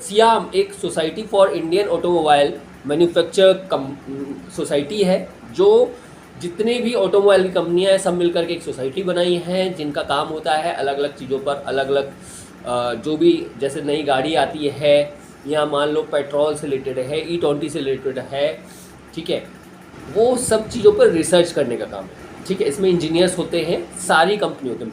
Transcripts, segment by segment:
SIAM एक society for Indian automobile manufacture society है, जो जितने भी ऑटोमोबाइल की कंपनियां हैं सब मिलकर के एक सोसाइटी बनाई हैं, जिनका काम होता है अलग अलग चीज़ों पर अलग अलग जो भी जैसे नई गाड़ी आती है या मान लो पेट्रोल से रिलेटेड है, E20 से रिलेटेड है, ठीक है, वो सब चीज़ों पर रिसर्च करने का काम है। ठीक है, इसमें इंजीनियर्स होते हैं सारी कंपनियों के।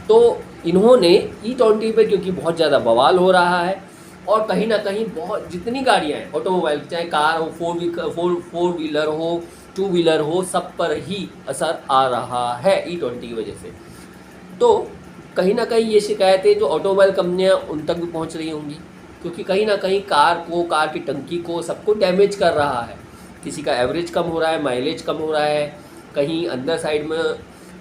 तो इन्होंने E20 पे क्योंकि बहुत ज़्यादा बवाल हो रहा है और कहीं ना कहीं बहुत जितनी गाड़ियाँ हैं ऑटोमोबाइल, चाहे कार हो, फोर व्हीलर हो, टू व्हीलर हो, सब पर ही असर आ रहा है E20 की वजह से। तो कहीं ना कहीं ये शिकायतें जो ऑटोमोबाइल कंपनियां उन तक भी पहुंच रही होंगी, क्योंकि कहीं ना कहीं कार की टंकी को सबको डैमेज कर रहा है। किसी का एवरेज कम हो रहा है, माइलेज कम हो रहा है, कहीं अंदर साइड में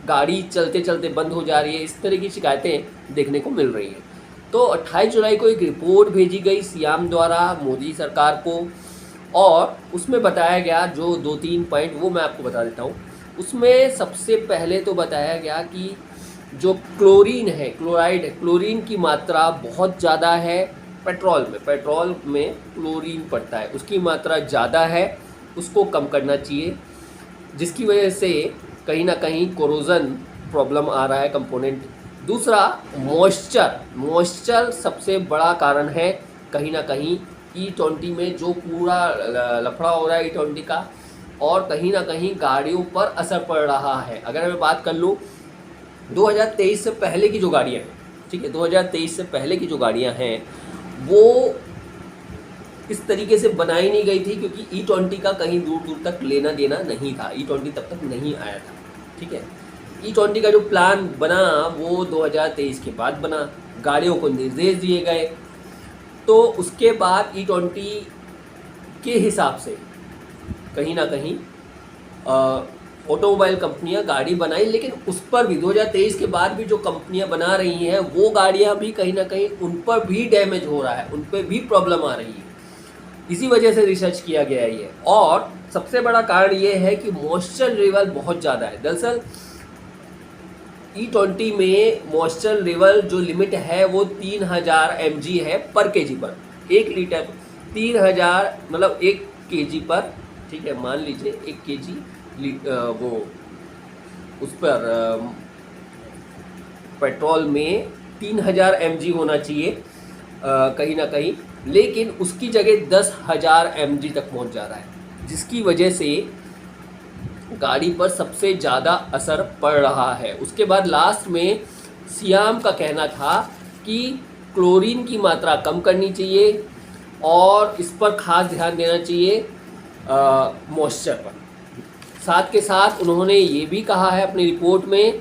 गाड़ी चलते चलते बंद हो जा रही है, इस तरह की शिकायतें देखने को मिल रही हैं। तो 28 जुलाई को एक रिपोर्ट भेजी गई सियाम द्वारा मोदी सरकार को, और उसमें बताया गया जो 2-3 पॉइंट वो मैं आपको बता देता हूँ। उसमें सबसे पहले तो बताया गया कि जो क्लोरीन है, क्लोराइड है, क्लोरीन की मात्रा बहुत ज़्यादा है पेट्रोल में क्लोरीन पड़ता है, उसकी मात्रा ज़्यादा है, उसको कम करना चाहिए, जिसकी वजह से कहीं ना कहीं कोरोजन प्रॉब्लम आ रहा है कंपोनेंट। दूसरा मॉइस्चर सबसे बड़ा कारण है कहीं ना कहीं E20 में जो पूरा लफड़ा हो रहा है E20 का, और कहीं ना कहीं गाड़ियों पर असर पड़ रहा है। अगर मैं बात कर लूँ 2023 से पहले की जो गाड़ियाँ हैं, ठीक है, 2023 से पहले की जो गाड़ियाँ हैं वो इस तरीके से बनाई नहीं गई थी, क्योंकि E20 का कहीं दूर दूर तक लेना देना नहीं था, E20 तब तक नहीं आया था। ठीक है, E20 का जो प्लान बना वो 2023 के बाद बना, गाड़ियों को निर्देश दिए गए, तो उसके बाद E20 के हिसाब से कहीं ना कहीं ऑटोमोबाइल कंपनियां गाड़ी बनाई, लेकिन उस पर भी 2023 के बाद भी जो कंपनियां बना रही हैं वो गाड़ियां भी कहीं ना कहीं उन पर भी डैमेज हो रहा है, उन पर भी प्रॉब्लम आ रही है। इसी वजह से रिसर्च किया गया है ये। और सबसे बड़ा कारण ये है कि मॉइस्चर लेवल बहुत ज़्यादा है। दरअसल E20 में मॉइस्चर लेवल जो लिमिट है वो 3000 mg है पर केजी पर, 1 लीटर 3000 मतलब 1 केजी पर, ठीक है, मान लीजिए 1 केजी वो उस पर पेट्रोल में 3000 mg होना चाहिए कहीं ना कहीं, लेकिन उसकी जगह 10,000 mg तक पहुंच जा रहा है, जिसकी वजह से गाड़ी पर सबसे ज़्यादा असर पड़ रहा है। उसके बाद लास्ट में सियाम का कहना था कि क्लोरीन की मात्रा कम करनी चाहिए और इस पर खास ध्यान देना चाहिए मॉइस्चर पर। साथ के साथ उन्होंने ये भी कहा है अपनी रिपोर्ट में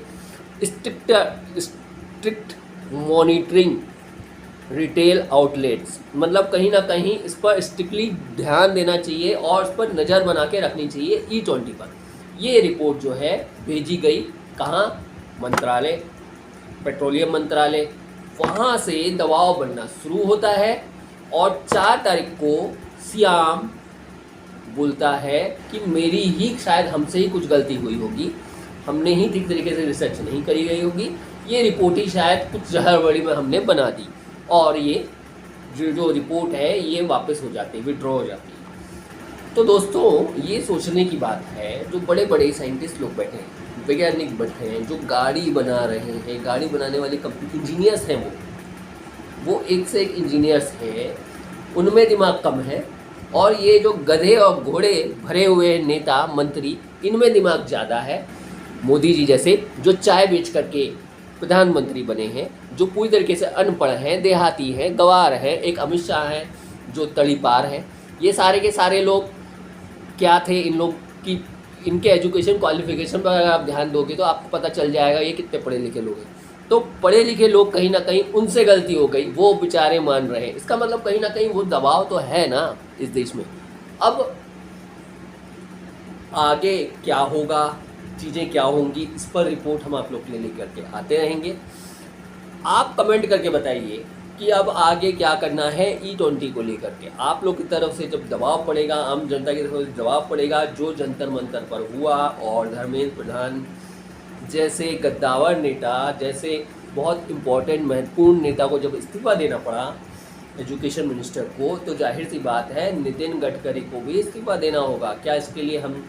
स्ट्रिक्ट मॉनिटरिंग रिटेल आउटलेट्स, मतलब कहीं ना कहीं इस पर स्ट्रिक्टली ध्यान देना चाहिए और इस पर नज़र बना के रखनी चाहिए E20 पर। ये रिपोर्ट जो है भेजी गई कहाँ, मंत्रालय, पेट्रोलियम मंत्रालय, वहाँ से दबाव बनना शुरू होता है और 4 तारीख को सियाम बोलता है कि मेरी ही शायद हमसे ही कुछ गलती हुई होगी, हमने ही ठीक तरीके से रिसर्च नहीं करी गई होगी, ये रिपोर्ट ही शायद कुछ जहरबड़ी में हमने बना दी, और ये जो रिपोर्ट है ये वापस हो जाती है, विड्रॉ हो जाती है। तो दोस्तों ये सोचने की बात है, जो बड़े बड़े साइंटिस्ट लोग बैठे हैं, वैज्ञानिक बैठे हैं, जो गाड़ी बना रहे हैं, गाड़ी बनाने वाली कंपनी इंजीनियर्स हैं, वो एक से एक इंजीनियर्स हैं, उनमें दिमाग कम है, और ये जो गधे और घोड़े भरे हुए नेता मंत्री, इनमें दिमाग ज़्यादा है। मोदी जी जैसे जो चाय बेच करके प्रधानमंत्री बने हैं, जो पूरी तरीके से अनपढ़ हैं, देहाती हैं, गंवार हैं, एक अमित शाह हैं जो तड़ीपार हैं, ये सारे के सारे लोग क्या थे, इन लोग की इनके एजुकेशन क्वालिफिकेशन पर अगर आप ध्यान दोगे तो आपको पता चल जाएगा ये कितने पढ़े लिखे लोग हैं। तो पढ़े लिखे लोग कहीं ना कहीं उनसे गलती हो गई, वो बेचारे मान रहे हैं, इसका मतलब कहीं ना कहीं वो दबाव तो है ना इस देश में। अब आगे क्या होगा, चीज़ें क्या होंगी, इस पर रिपोर्ट हम आप लोग के लिए लेकर के आते रहेंगे। आप कमेंट करके बताइए कि अब आगे क्या करना है E20 को लेकर के। आप लोग की तरफ से जब दबाव पड़ेगा, आम जनता की तरफ से दबाव पड़ेगा, जो जंतर मंतर पर हुआ और धर्मेंद्र प्रधान जैसे गद्दावर नेता, जैसे बहुत इम्पोर्टेंट महत्वपूर्ण नेता को जब इस्तीफा देना पड़ा, एजुकेशन मिनिस्टर को, तो जाहिर सी बात है नितिन गडकरी को भी इस्तीफ़ा देना होगा। क्या इसके लिए हम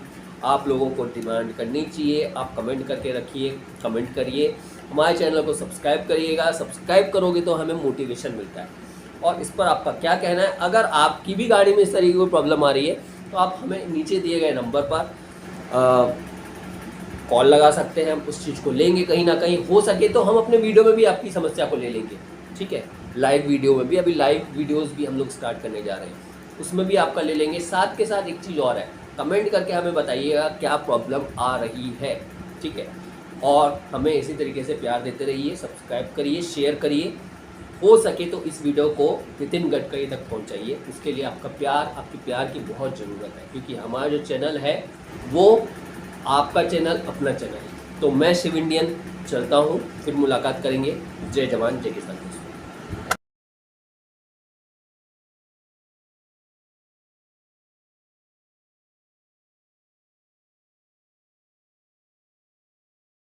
आप लोगों को डिमांड करनी चाहिए? आप कमेंट करके रखिए, कमेंट करिए, हमारे चैनल को सब्सक्राइब करिएगा। सब्सक्राइब करोगे तो हमें मोटिवेशन मिलता है। और इस पर आपका क्या कहना है? अगर आपकी भी गाड़ी में इस तरीके की कोई प्रॉब्लम आ रही है तो आप हमें नीचे दिए गए नंबर पर कॉल लगा सकते हैं। हम उस चीज़ को लेंगे, कहीं ना कहीं हो सके तो हम अपने वीडियो में भी आपकी समस्या को ले लेंगे, ठीक है। लाइव वीडियो में भी, अभी लाइव वीडियोस भी हम लोग स्टार्ट करने जा रहे हैं, उसमें भी आपका ले लेंगे। साथ के साथ एक चीज़ और है, कमेंट करके हमें बताइएगा क्या प्रॉब्लम आ रही है, ठीक है। और हमें इसी तरीके से प्यार देते रहिए, सब्सक्राइब करिए, शेयर करिए, हो सके तो इस वीडियो को नितिन गडकरी तक पहुंचाइए। उसके लिए आपका प्यार, आपकी प्यार की बहुत ज़रूरत है, क्योंकि हमारा जो चैनल है वो आपका चैनल, अपना चैनल है। तो मैं शिव इंडियन चलता हूँ, फिर मुलाकात करेंगे। जय जवान जय किसान।